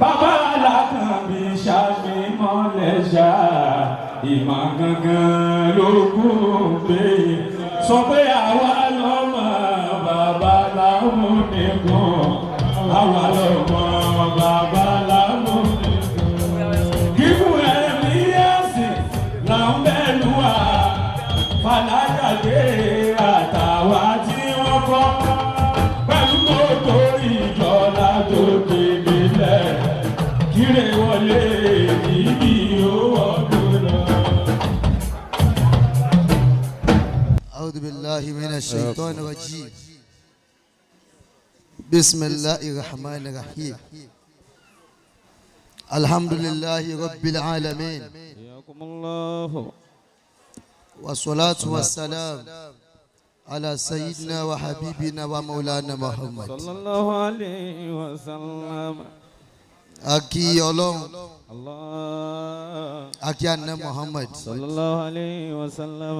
bàbá alákànbí ṣàmì mọ́lẹ́ṣà ìmọ̀ gangan ló kú pé sọ pé àwa lọ́mọ bàbá làwọn nìkan àwa lọ́mọ bàbá làwọn nìkan kíkún ẹ̀mí ẹ̀sìn là ń bẹ̀lú wa fàlàyàgbé àtàwà tí wọ́n kọ́ pẹ̀lú gbogbo ìjọba tó kéde lẹ̀ kíre wọlé níbi owó ọdún náà. أعوذ بالله من الشيطان الرجيم بسم الله الرحمن الرحيم الحمد لله رب العالمين حياكم الله والصلاة والسلام على سيدنا وحبيبنا ومولانا محمد صلى الله عليه وسلم. أكي الله الله أكي أن محمد صلى الله عليه وسلم.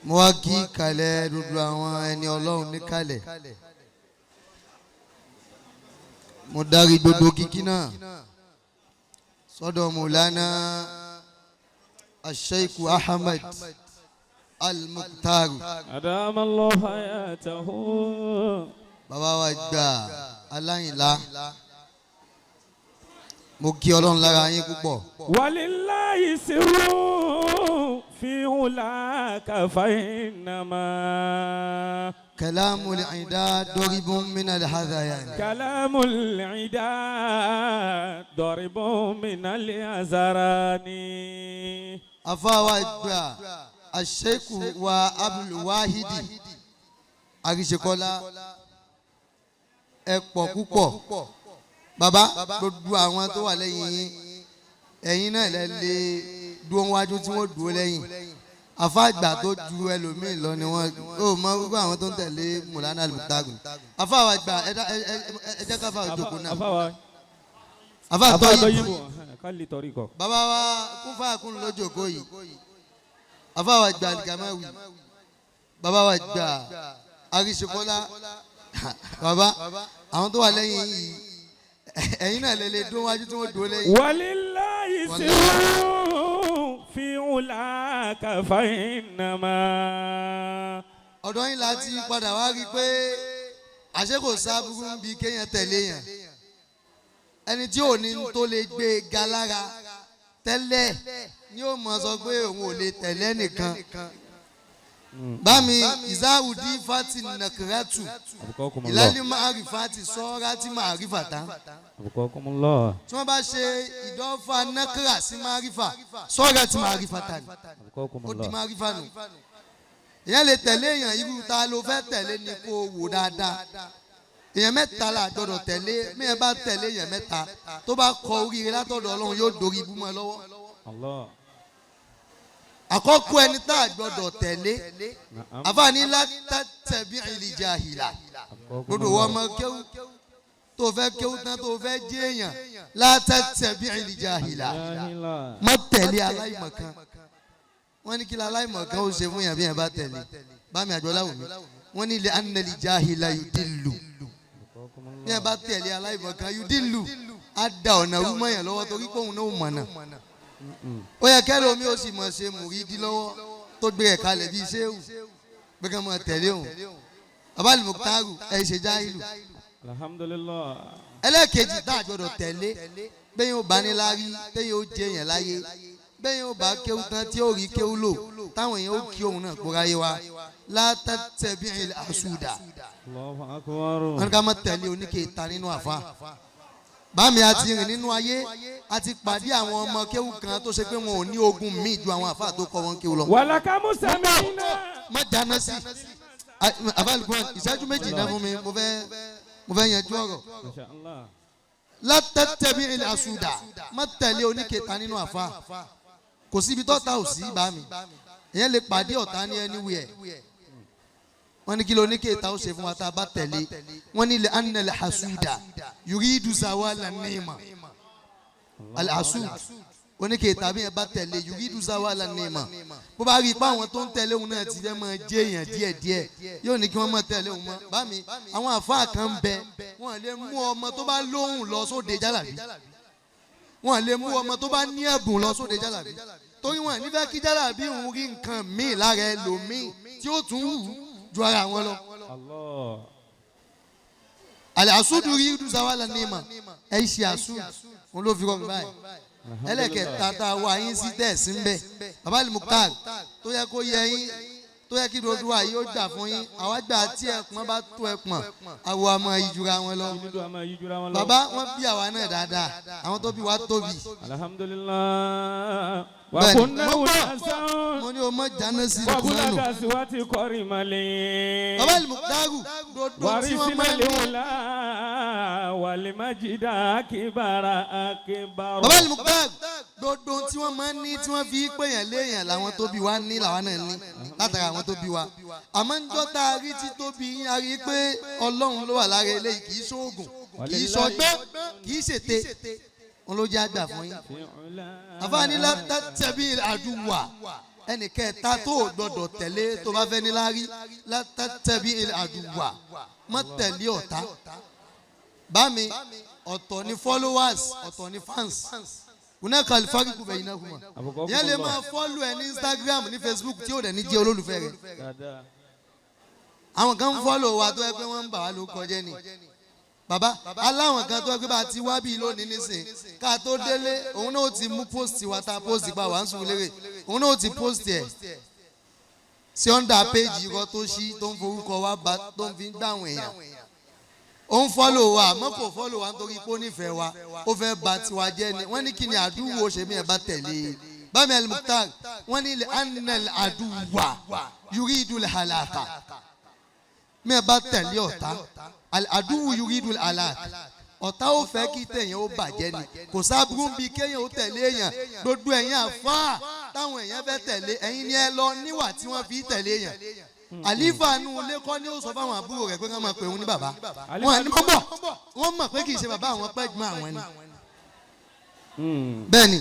mo wá kí kalẹ̀ gbogbo àwọn ẹni ọlọ́run ní kalẹ̀ mo darí gbogbo kíkí náà sọ́dọ̀ Maulana Sheikh Ahmed Al-Mukhtar أدام الله حياته. bàbá wa gbà aláìnlá mo kí ọlọ́run lára yín púpọ̀. ولله سر في علاك فإنما كلام العداد ضرب من الحذيان كلام العداد ضرب من الأزران. afawa gbà Sheikh wa Abdul Wahid Àríṣekọ́lá ẹ pọ̀ púpọ̀ bàbá gbogbo àwọn tó wà lẹ́yìn yín ẹ̀yin náà lẹ lè dúró wájú tí wọ́n dúró lẹ́yìn afáàgbà tó ju ẹlòmíì lọ ni wọ́n ó mọ gbogbo àwọn tó ń tẹ̀lé Maulana Al-Mukhtar afáwa gbà ẹ jẹ́ ká fà òjòkó náà afáàtọ́ yìí bàbá wa kún fàákùn lójókòó yìí afáwa gbà Al-Gamawi bàbá wa gbà Àríṣekọ́lá bàbá àwọn tó wà lẹ́yìn yìí ẹ̀yin náà lè dún wájú tí wọ́n dúró lẹ́yìn. walillahi sirrun fi ulaka fa innama. ọ̀dọ́ yín láti padà wá rí i pé àṣé kò sábúrú ń bi kéèyàn tẹ̀lé yàn ẹni tí ò ní tó lè gbé e ga lára tẹ́lẹ̀ ni ó mọ̀ sọ pé òun ò lè tẹ̀lé nìkan. bámi ìzáwùdí fati nàkìrẹ́tù ìlàlí màrífàtì sọ́ọ́rátì màrífàtà. tí wọ́n bá ṣe ìdọ́fà nàkìrà sí màrífà sọ́ọ́rátì màrífàtà ni ó di màrífà nù. èèyàn lè tẹ̀lé èèyàn irú ta ló fẹ́ tẹ̀lé ni kó wò dáadáa. èèyàn mẹ́ta la gbọ́dọ̀ tẹ̀lé mẹ́ẹ̀ bá tẹ̀lé èèyàn mẹ́ta tó bá kọ oríire látọ̀dọ̀ Ọlọ́run yóò dorí ibú mọ́ ẹ lọ́wọ́. àkọ́kọ́ ẹni tá a gbọ́dọ̀ tẹ̀lé àfààní látàtẹ̀bí ìlìjàhìlà gbogbo wọn mọ kéwú tó fẹ́ kéwú tán tó fẹ́ jẹ́ èèyàn látàtẹ̀bí ìlìjàhìlà má tẹ̀lé aláìmọ̀kan wọ́n ní kí la aláìmọ̀kan ó ṣe fún yàn bí yàn bá tẹ̀lé bámi àjọláwò mi wọ́n ní ilẹ̀ anàlìjàhìlà yudillu bí yàn bá tẹ̀lé aláìmọ̀kan yudillu á da ọ̀nà rúmọ̀ yàn lọ́wọ́ torí pé òun náà mọ̀nà. ó yẹ kẹ́lẹ́ omi ó sì mọ̀ ṣe mùrídí lọ́wọ́ tó gbé ẹ̀ kalẹ̀ bíi ṣéwù pé ká máa tẹ̀lé òun bàbá Al-Mukhtar ẹ̀ ṣe jáìlù. alhamdulillah. ẹlẹ́ẹ̀kejì tá a gbọ́dọ̀ tẹ̀lé bẹ́ẹ̀ yóò bá ní lárí bẹ́ẹ̀ yóò jẹ́ yẹn láyé bẹ́ẹ̀ yóò bá kéwù tán tí ó rí kéwù lò táwọn èèyàn ó kí òun náà kóra yé wa látàtẹ̀bí àṣùdà wọn ká má tẹ̀lé oníke ta nínú àfa. bámi àti rìn nínú ayé àti pàdé àwọn ọmọ kéwù kan tó ṣe pé wọn ò ní ogun míì ju àwọn àfa tó kọ́ wọn kéwù lọ. wàlàkà musa mi iná. má dáná sí àbálùkùn ìṣẹ́jú méjì náà fún mi mo fẹ́ yanjú ọ̀rọ̀. látẹ̀tẹ̀bí àṣùdà má tẹ̀lé oníkèéta nínú àfa kò síbi tọ́ta ò sí bá mi èyàn lè pàdé ọ̀tá ní anywhere wọ́n ní kí ló oníkèéta ó ṣe fún wa tá a bá tẹ̀lé wọ́n ní lè anna al-hasuda yuridu zawala ni'ma al-hasud oníkè tàbí yẹn bá tẹ̀lé yuridu zawala nima bó bá rí i pé àwọn tó ń tẹ̀lé òun náà ti fẹ́ máa jẹ́ èèyàn díẹ̀díẹ̀ yóò ní kí wọ́n máa tẹ̀lé òun mọ́ bá mi àwọn àfáà kan ń bẹ wọ́n lè mú ọmọ tó bá lóhùn lọ sóde jálàbí wọ́n lè mú ọmọ tó bá ní ẹ̀bùn lọ sóde jálàbí torí wọ́n nífẹ̀ẹ́ kí jálàbí òun rí nǹkan míì lára ẹlòmíì tí ó tún wù ju ara wọn lọ. àlẹ́ àsúdù rí yuridu zawala nima ẹ̀ ṣe àsúdù òun ló fi rọrùn báyìí ẹlẹ́kẹ̀ẹ́ta tá a wá yín sí tẹ̀sí ń bẹ̀ bàbá Al-Mukhtar tó yẹ kó yẹ yín tó yẹ kí dodo wa yóò jà fún yín àwa gbà tí ẹ̀pọ̀n bá tó ẹ̀pọ̀n àwọ̀ àmọ́ ìjura wọn lọ bàbá wọn bí àwa náà dáadáa àwọn tó bí wa tóbi. alhamdulillah wa bẹ́ẹ̀ni kunna unasan mo ní o mọ jáná sí wa ìkúnlẹ̀ nù. kulaka siwati korimale bàbá Al-Mukhtar dodo tí wọ́n máa ní. wala walimajida akibara akibara. bàbá Al-Mukhtar dodo tí wọ́n máa ń ní tí wọ́n fi pèèyàn léèyàn làwọn tó bí wa ní làwọn náà ní látara àwọn tó bí wa àmọ́ njọ́ tá a rí tí tó bí yín a rí pé Ọlọ́run ló wà lára eléyìí kì í ṣoògùn kì í ṣọgbẹ́ kì í ṣètè wọn ló jẹ́ àgbà fún yín. àfáàní látàtẹ̀bí àdúwà ẹnì kẹta tó gbọdọ̀ tẹ̀lé tó bá fẹ́ níláárí látàtẹ̀bí àdúwà má tẹ̀lé ọ̀tá bá mi ọ̀tọ̀ ni followers ọ̀tọ̀ ni fans wùnà kàlífàgì kù bẹ̀yìn náà kù mọ́ yẹn lè máa fọ́lù ẹ ní Instagram ní Facebook tí ó dẹ̀ ní jẹ́ olólùfẹ́ rẹ̀ àwọn kan ń fọ́lù wa tó yẹ pé wọ́n ń bà wá ló kọjá ni bàbá aláwọn kan tó yẹ pé bá ti wá bí lónìí nísìn ká tó délé òun náà ti mú post wa ta post pa wà ń sùn lérè òun náà ti post ẹ̀ sí under page irọ́ tó ṣí tó ń forúkọ wa tó ń fi ń dáhùn èèyàn ó ń fọ́lò wa àmọ́ kò fọ́lò wa nítorí pé ó nífẹ̀ẹ́ wa ó fẹ́ bà tiwa jẹ́ ni wọ́n ní kí ni àdúwò ṣe mí ẹ̀ bá tẹ̀lé bámi Al-Mukhtar wọ́n ní anal àdúwà yuridul halaka mí ẹ̀ bá tẹ̀lé ọ̀tá àdúwò yuridul halaka ọ̀tá ó fẹ́ kí tẹ̀yìn ó bàjẹ́ ni kò sábúrú bí kéèyàn ó tẹ̀lé èèyàn gbogbo ẹ̀yìn àfáà táwọn èèyàn fẹ́ tẹ̀lé ẹ̀yin ni ẹ lọ níwà tí wọ́n fi tẹ̀lé èèyàn àlífà nu ilé kọ́ ni ó sọ fáwọn àbúrò rẹ̀ pé ká máa pè òun ní bàbá wọn ní bọ́bọ̀ wọ́n mọ̀ pé kì í ṣe bàbá àwọn pẹ́ gbọ́n àwọn ni. bẹ́ẹ̀ni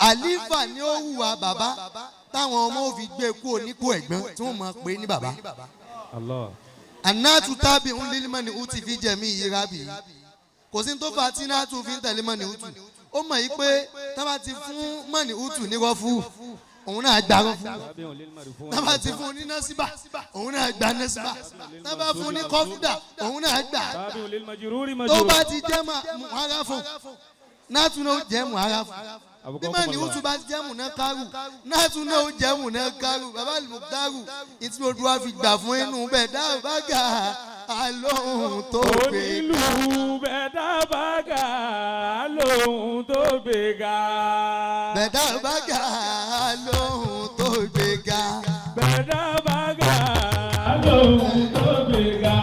àlífà ni ó hùwà bàbá táwọn ọmọ ò fi gbé kú oníkú ẹ̀gbọ́n tí wọ́n máa pè ní bàbá. ànátú tábì ń lílímọ̀ ní uti fi jẹ̀mí ìyíra bì í kò sí tó fà tí nátú fi ń tẹ̀lé mọ̀ ní utu ó mọ̀ yí pé tábà ti fún mọ̀ ní utu ní rọ́fù òun náà gbàrọ fún tábà ti fún ní násíbà òun náà gbà násíbà tábà fún ní kọfúdà òun náà gbà tó bá ti jẹ́ muhara fún nátú náà jẹ́ muhara fún bí mà ní utu bá ti jẹ́ múná kárù nátú náà ó jẹ́ múná kárù bàbá Al-Mukhtar ìtí odò wa fi gbà fún inú bẹ́ẹ̀ dáhùn bá gà alóhùn tó gbé ká onílù bẹ́ẹ̀ dábàá gà alóhùn tó gbé ká bẹ́ẹ̀ dáhùn bá gà alóhùn tó gbé ká bẹ́ẹ̀ dábàá gà alóhùn tó gbé ká.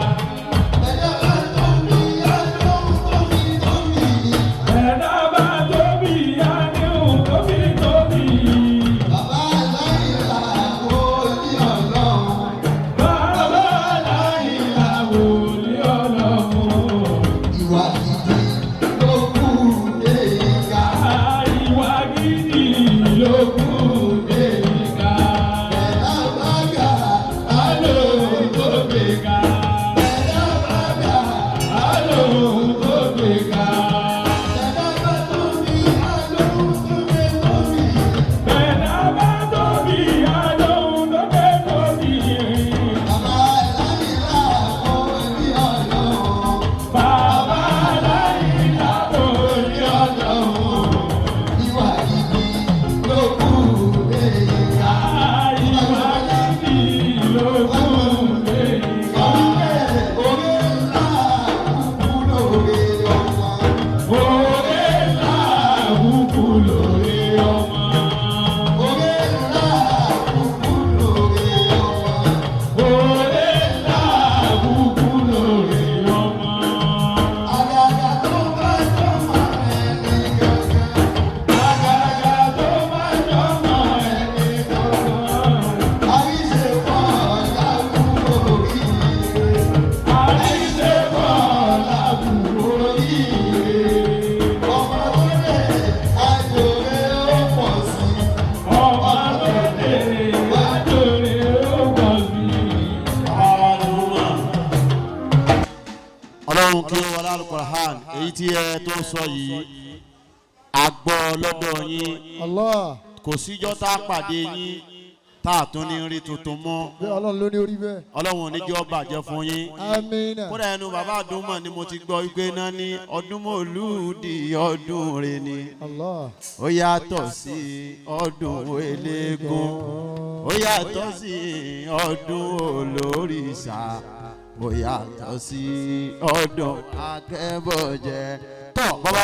Got ọlọ́run kí ó wọlé Al-Qur'an èyí tí ẹ tó sọ yìí àgbọ̀ lọ́dọ̀ yín kò síjọ́ tá a pàdé yín tá a tún ní rí tuntun mọ́. bẹ́ẹ̀ ọlọ́run ló ní orí bẹ́ẹ̀. ọlọ́run ò ní jọ́ bàjẹ́ fún yín. àmín. kódà ẹnu bàbá àdúmọ̀ ni mo ti gbọ́ wípé náà ní ọdún mọ́lúdì ọdún rẹ̀ ni. ó yàtọ̀ sí ọdún eléégún ó yàtọ̀ sí ọdún olórìṣà ó yàtọ̀ sí ọdún akẹ́bọ̀jẹ́. tọ́ bàbá.